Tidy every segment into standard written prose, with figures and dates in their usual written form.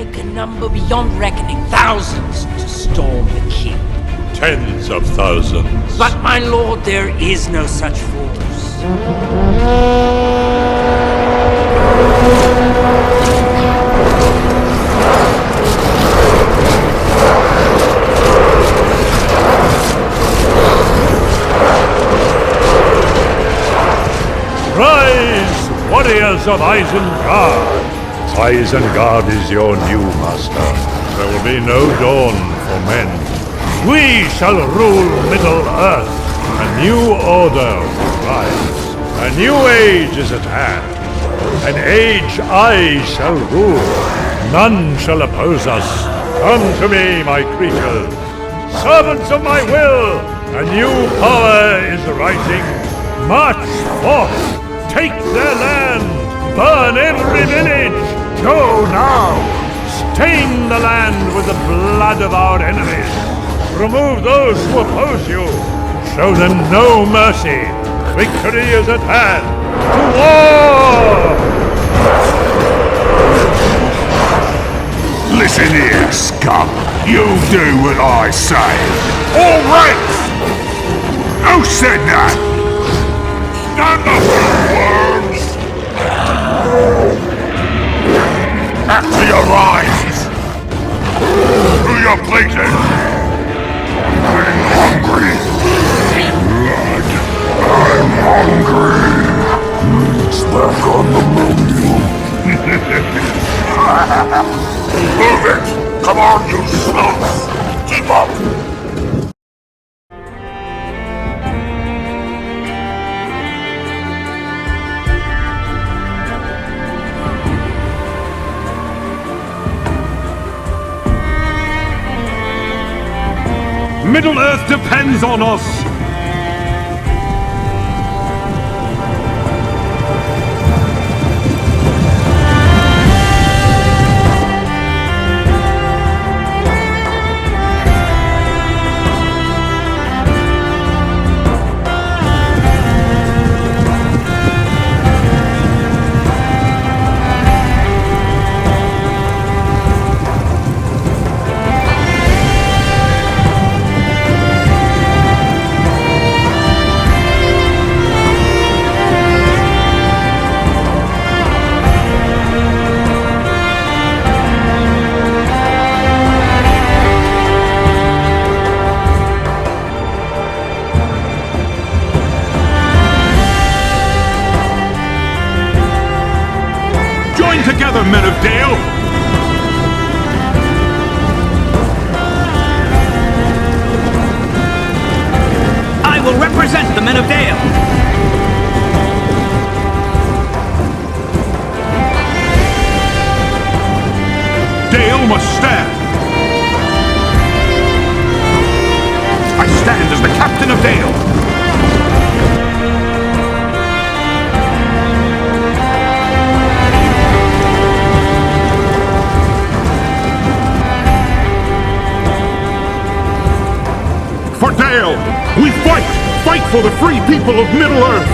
take a number beyond reckoning. Thousands to storm the keep. Tens of thousands. But my lord, there is no such force. Rise, warriors of Isengard! Isengard is your new master. There will be no dawn for men. We shall rule Middle-earth. A new order will rise. A new age is at hand. An age I shall rule. None shall oppose us. Come to me, my creatures. Servants of my will! A new power is rising. March forth! Take their land! Burn every village! Go now! Stain the land with the blood of our enemies! Remove those who oppose you! Show them no mercy! Victory is at hand! To war! Listen here, scum. You do what I say. All right! Who said that? Stand up, you worms! After your rise! Through your places! I'm hungry! Blood! I'm hungry! It's back on the menu! Move it! Come on, you sleuths! Keep up! Middle-earth depends on us! Together, men of Dale! I will represent the men of Dale! Dale must stand! I stand as the captain of Dale! For Dale! We fight! Fight for the free people of Middle-earth!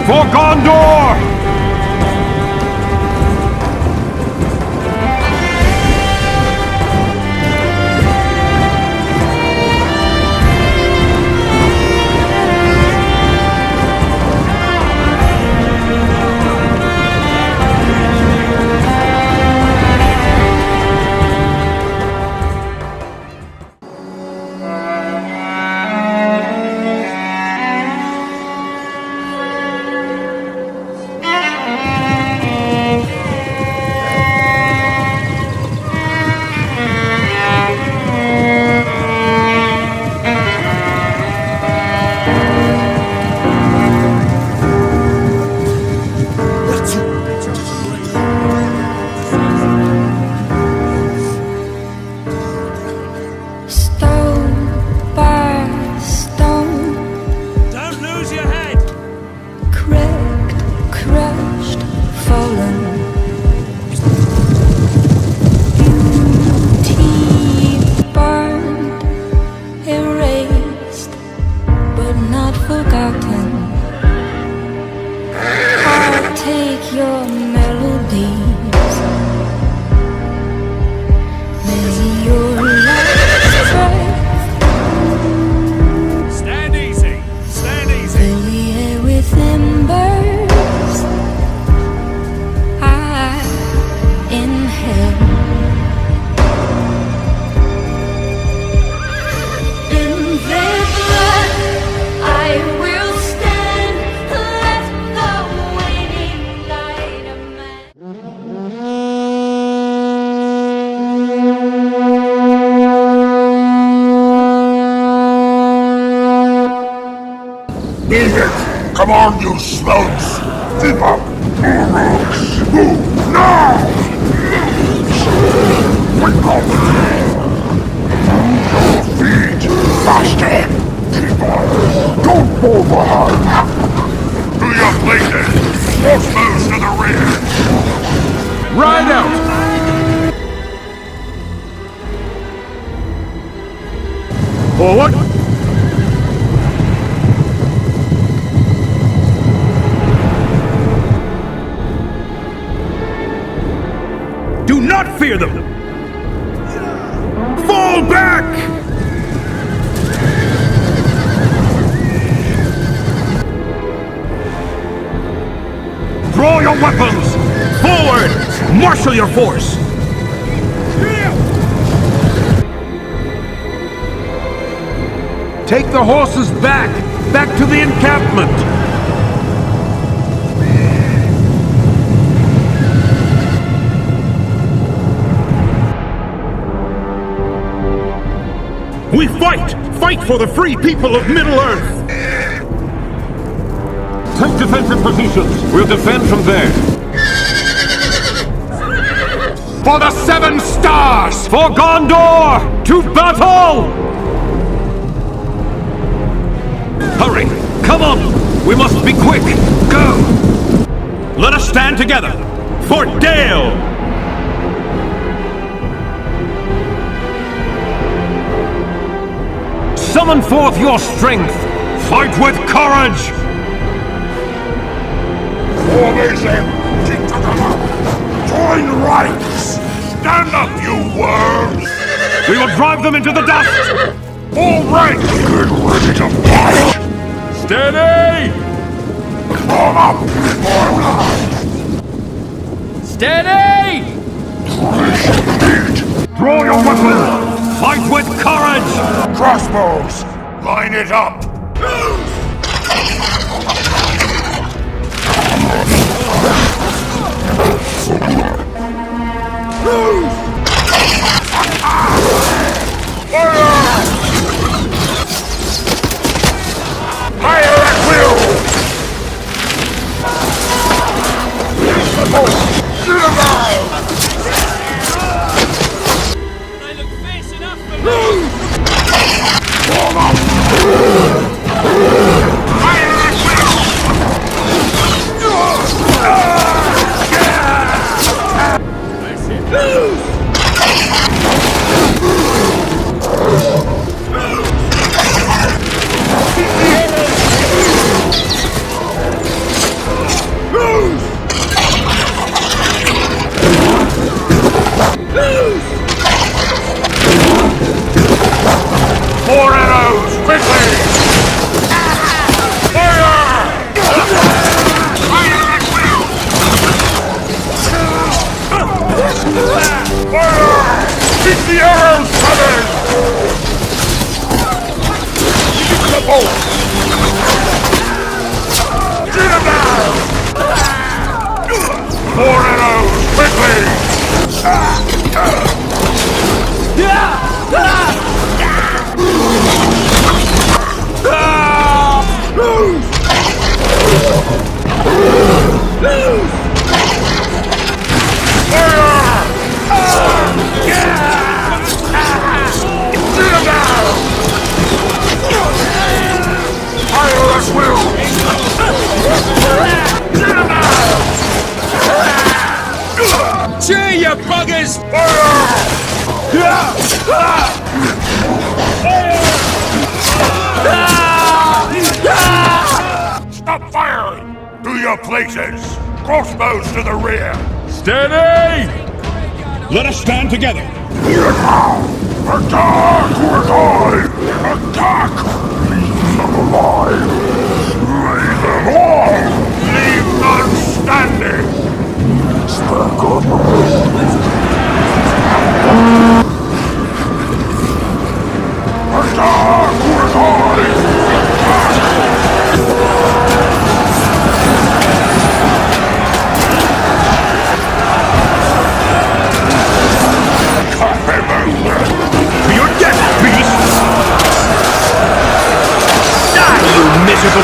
For Gondor! Eat it! Come on, you slugs! Keep up! Uruks! Move now! Wake up! Move your feet! Faster! Keep up! Don't fall behind! To your places! Crossbows to the rear! Ride out! Forward! Do not fear them! Fall back! Draw your weapons! Forward! Marshal your force! Take the horses back! Back to the encampment! We fight! Fight for the free people of Middle-earth! Take defensive positions! We'll defend from there! For the Seven Stars! For Gondor! To battle! Hurry! Come on! We must be quick! Go! Let us stand together! For Dale! Summon forth your strength! Fight with courage! Formation! Keep together! Join ranks! Stand up, you worms! We will drive them into the dust! All ranks! Get ready to fight! Steady! Come up, warlords! Steady! Draw your weapons! Fight with courage! Crossbows! Line it up! Fire at will! Shoot him down! I look fierce enough for me! Form up! Fire at will! More arrows, quickly! Fire! Fire at will! Fire! Keep the arrows coming! Keep the bolt! Shoot him down! More arrows, quickly! Cheer, you buggers! Stop firing! To your places! Crossbows to the rear! Steady! Let us stand together! Attack! Uruk-hai! Attack! Leave them alive! Slay them all! Leave none standing! Back up! Attack! Uruk-hai! To your death, beast! Die, you miserable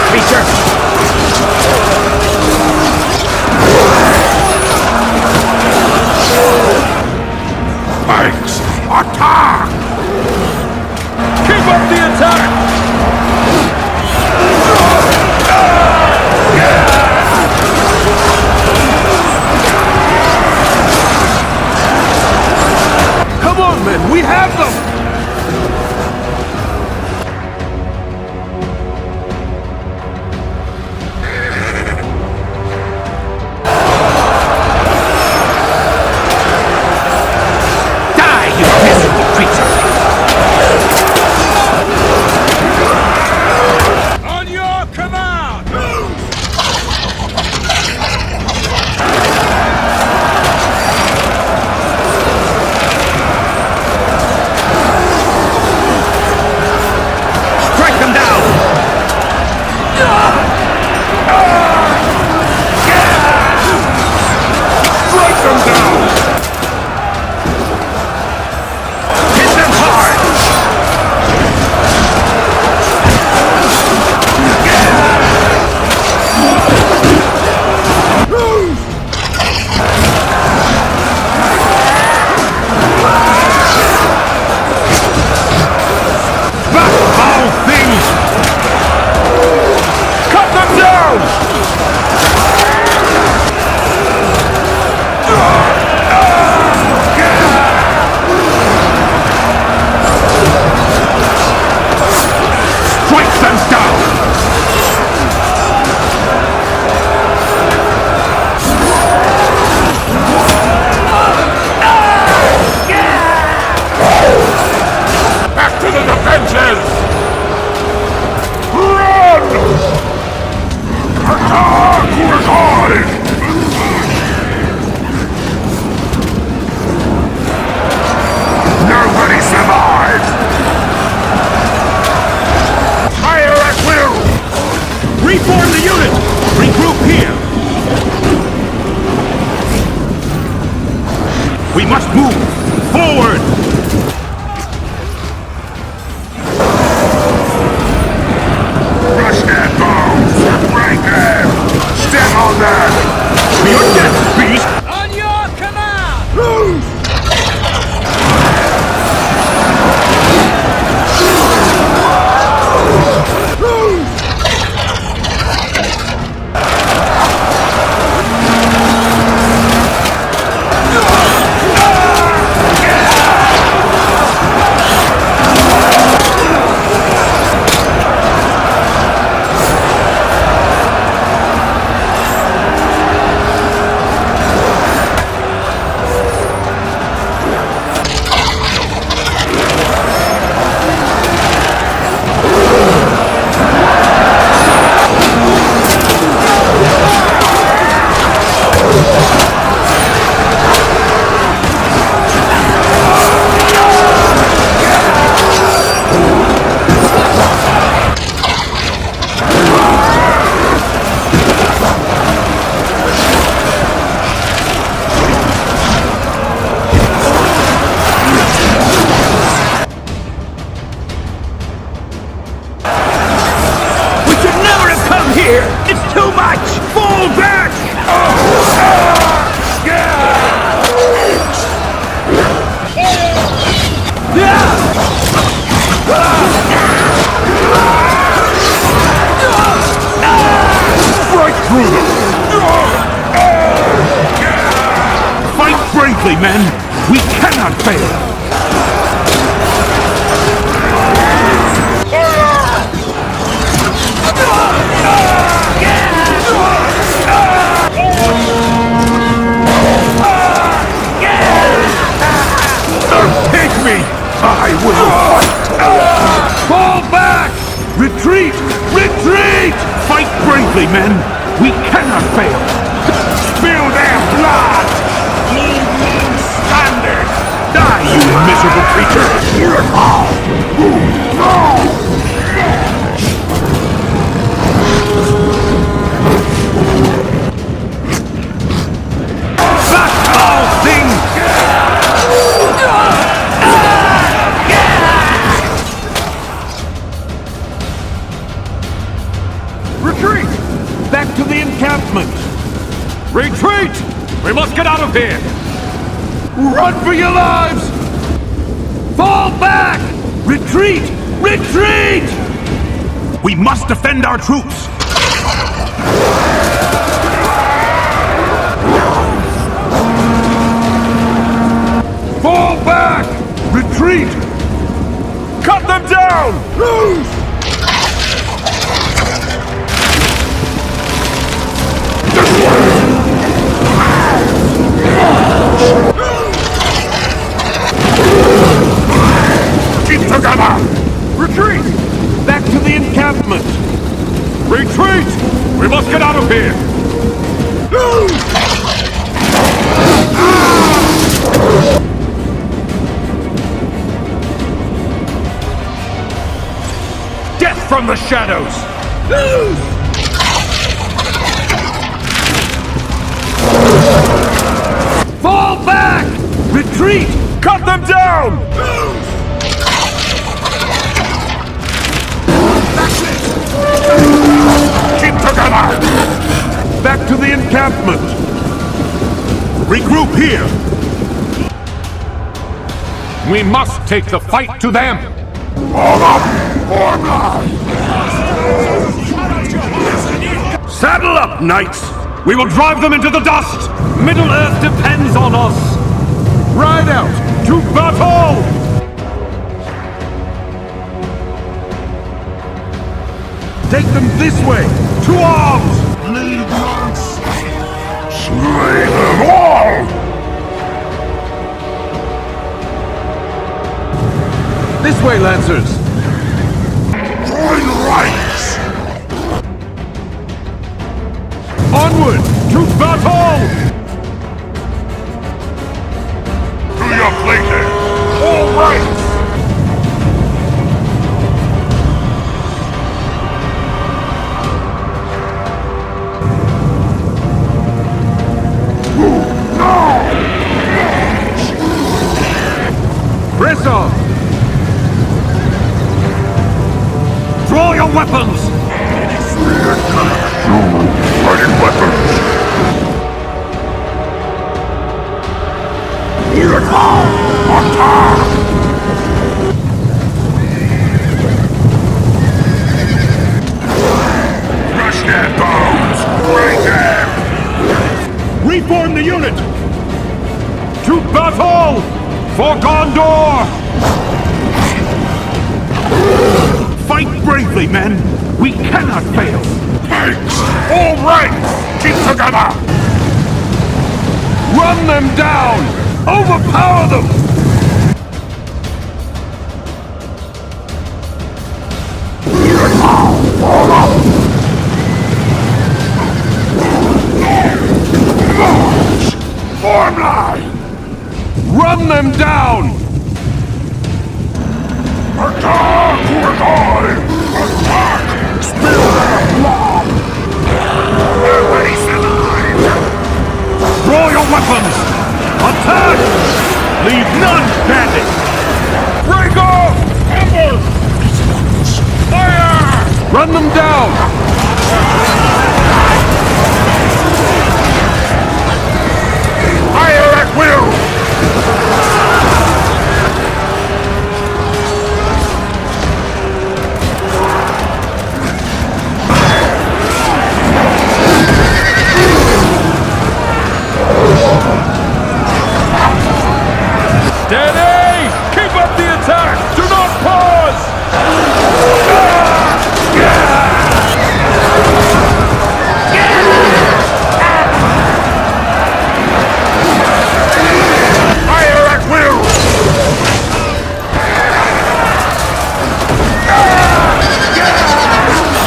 We must move! Forward! Crush their bones! Break them! Step on them! To your death, beast! On your command! It's too much! Fall back! Right through them! Fight bravely, men! We cannot fail! Take me! I will fight! Fall back! Retreat! Retreat! Fight bravely, men! We cannot fail! Spill their blood! Leave me standing! Die, you miserable creature! Back all things! Retreat! Back to the encampment! Retreat! We must get out of here! Run for your lives! Fall back! Retreat! Retreat! We must defend our troops! Fall back! Retreat! Cut them down! Keep together! Retreat! Back to the encampment! Retreat! We must get out of here! Death from the shadows! Fall back! Retreat! Cut them down! Keep together! Back to the encampment! Regroup here! We must take the fight to them! Form up! Form up! Saddle up, knights! We will drive them into the dust! Middle-earth depends on us! Ride out! To battle! Take them this way! To arms! Lead us! Slay them all! This way, Lancers! Join ranks! Onward! To battle! To your places! All ranks! this of? Draw your weapons! Fighting weapons! Uruk-hai! Attack! Crush their bones! Break them! Reform the unit! To battle! For Gondor! Fight bravely, men! We cannot fail! Thanks! All right! Keep together! Run them down! Overpower them! Form line! Run them down! Attack! Uruk-hai! Attack! Spill their blood! Everybody's alive! Draw your weapons! Attack! Leave none standing! Break off! Ambush! Fire! Run them down! Fire at will! Steady! Keep up the attack! Do not pause! Fire at will!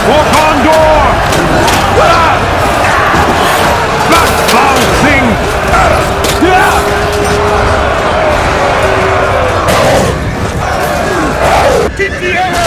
For Gondor! Back, foul thing! Keep the air!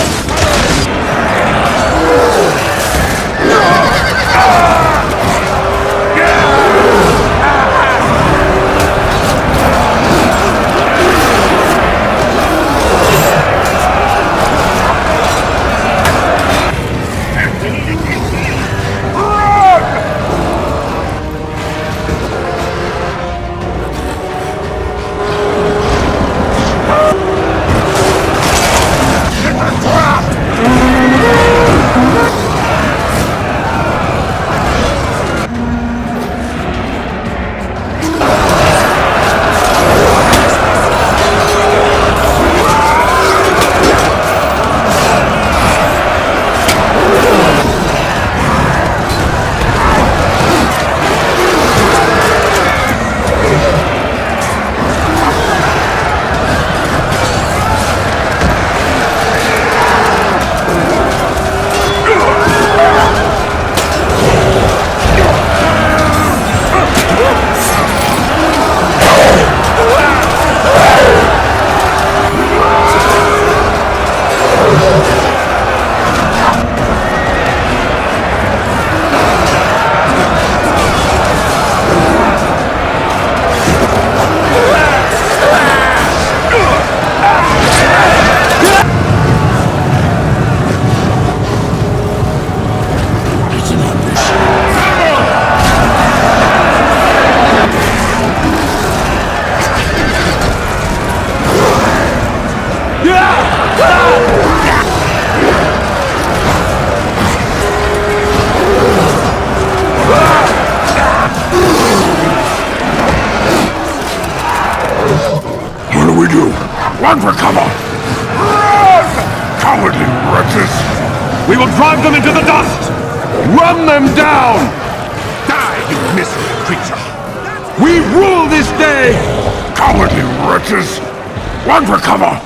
Run for cover! Run! Cowardly wretches! We will drive them into the dust! Run them down! Die, you miserable creature! We rule this day! Cowardly wretches! Run for cover!